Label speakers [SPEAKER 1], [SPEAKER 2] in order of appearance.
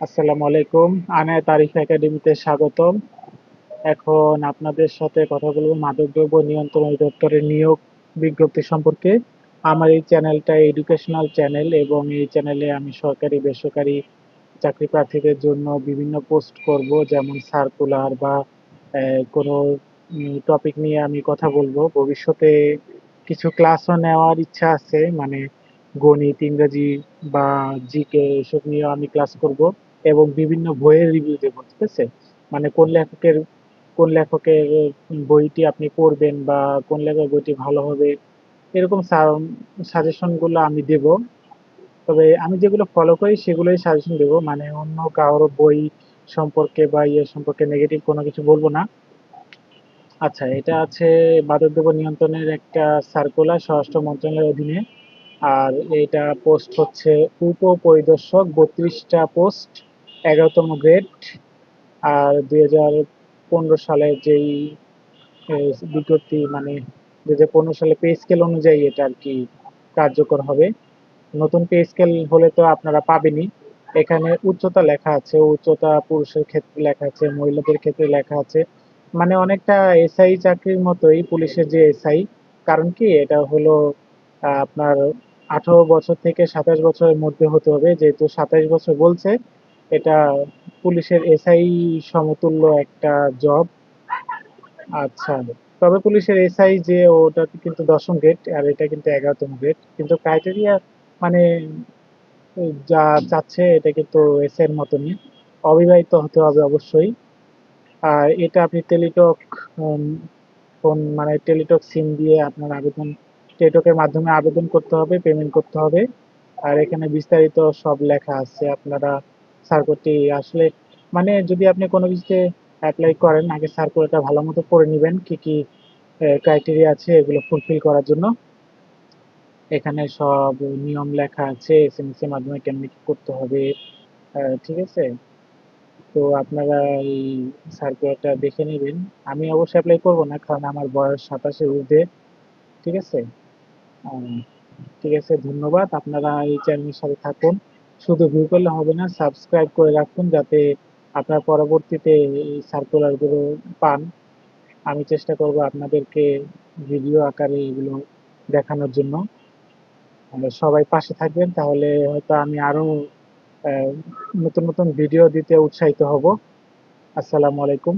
[SPEAKER 1] আসসালামু আলাইকুম। আনায়া তারিফ একাডেমিতে স্বাগতম। এখন আপনাদের সাথে কথা বলবো মাদকদ্রব্য নিয়ন্ত্রণ অধিদপ্তরের নিয়োগ বিজ্ঞপ্তি সম্পর্কে। আমার এই চ্যানেলটা এডুকেশনাল চ্যানেল এবং এই চ্যানেলে আমি সরকারি বেসরকারি চাকরি প্রার্থীদের জন্য বিভিন্ন পোস্ট করব, যেমন সার্কুলার বা কোনো টপিক নিয়ে আমি কথা বলবো। ভবিষ্যতে কিছু ক্লাসও নেওয়ার ইচ্ছা আছে, মানে গণিত, ইংরেজি বা জিকে এসব নিয়ে আমি ক্লাস করব এবং বিভিন্ন বইয়ের রিভিউ দেবো, ঠিক আছে? মানে কোন লেখকের বইটি আপনি পড়বেন বা কোন লেখকের বইটি ভালো হবে, এরকম সাজেশন গুলো আমি দেব। তবে আমি যেগুলো ফলো করি সেগুলোই সাজেশন দেবো, মানে অন্য কারোর বই সম্পর্কে বা ইয়ে সম্পর্কে নেগেটিভ কোনো কিছু বলবো না। আচ্ছা, এটা আছে মাদকদ্রব্য নিয়ন্ত্রণের একটা সার্কুলার, স্বরাষ্ট্র মন্ত্রণালয়ের অধীনে। আর এটা পোস্ট হচ্ছে উপপরিদর্শক, 32টা পোস্ট, 11তম গ্রেড। আর 2015 সালের যেই বিজ্ঞপ্তি, মানে 2015 সালে পে স্কেল অনুযায়ী এটা আর কি কার্যকর হবে। নতুন পে স্কেল হলে তো আপনারা পাবেনই। এখানে উচ্চতা লেখা আছে, উচ্চতা পুরুষের ক্ষেত্রে লেখা আছে, মহিলাদের ক্ষেত্রে লেখা আছে। মানে অনেকটা এসআই চাকরির মতোই, পুলিশের যে এসআই। কারণ কি, এটা হলো আপনার 18 বছর থেকে 27 বছরের মধ্যে হতে হবে, যেহেতু 27 বছর বলছে। এটা পুলিশের এসআই সমতুল্য একটা জব। আচ্ছা, তবে পুলিশের এসআই যে ওটা কিন্তু 10ম গ্রেড, আর এটা কিন্তু 11তম গ্রেড, কিন্তু ক্রাইটেরিয়া মানে যা চাচ্ছে এটা কিন্তু এসআই এর মতনই। অবিবাহিত হতে হবে অবশ্যই। আর এটা আপনি টেলিটক ফোন, মানে টেলিটক সিম দিয়ে আপনার আবেদন, টেলিটকের মাধ্যমে আবেদন করতে হবে, পেমেন্ট করতে হবে। আর এখানে বিস্তারিত সব লেখা আছে। আপনারা সার্কুলারটি আসলে, মানে যদি আপনি কোনো কিছুতে অ্যাপ্লাই করেন, আগে সার্কুলারটা ভালো মতো পড়ে নেবেন, কি কি ক্রাইটেরিয়া আছে এগুলো ফুলফিল করার জন্য। এখানে সব নিয়ম লেখা আছে, এসএমএস এর মাধ্যমে কেমনি কি করতে হবে। ঠিক আছে? তো আপনারা এই সার্কুলারটা দেখে নেবেন। আমি অবশ্যই অ্যাপ্লাই করবো না, কারণ আমার বয়স 27-এর ঊর্ধ্বে। ঠিক আছে? আহ, ঠিক আছে, ধন্যবাদ। আপনারা এই চ্যানেলের সাথে থাকুন। শুধু ভিউ করলে হবে না, সাবস্ক্রাইব করে রাখুন, যাতে আপনারা পরবর্তীতে এই সার্কুলার গুলো পান। আমি চেষ্টা করব আপনাদেরকে ভিডিও আকারে এগুলো দেখানোর জন্য। সবাই পাশে থাকবেন, তাহলে হয়তো আমি আরো আহ, নতুন নতুন ভিডিও দিতে উৎসাহিত হব। আসসালামু আলাইকুম।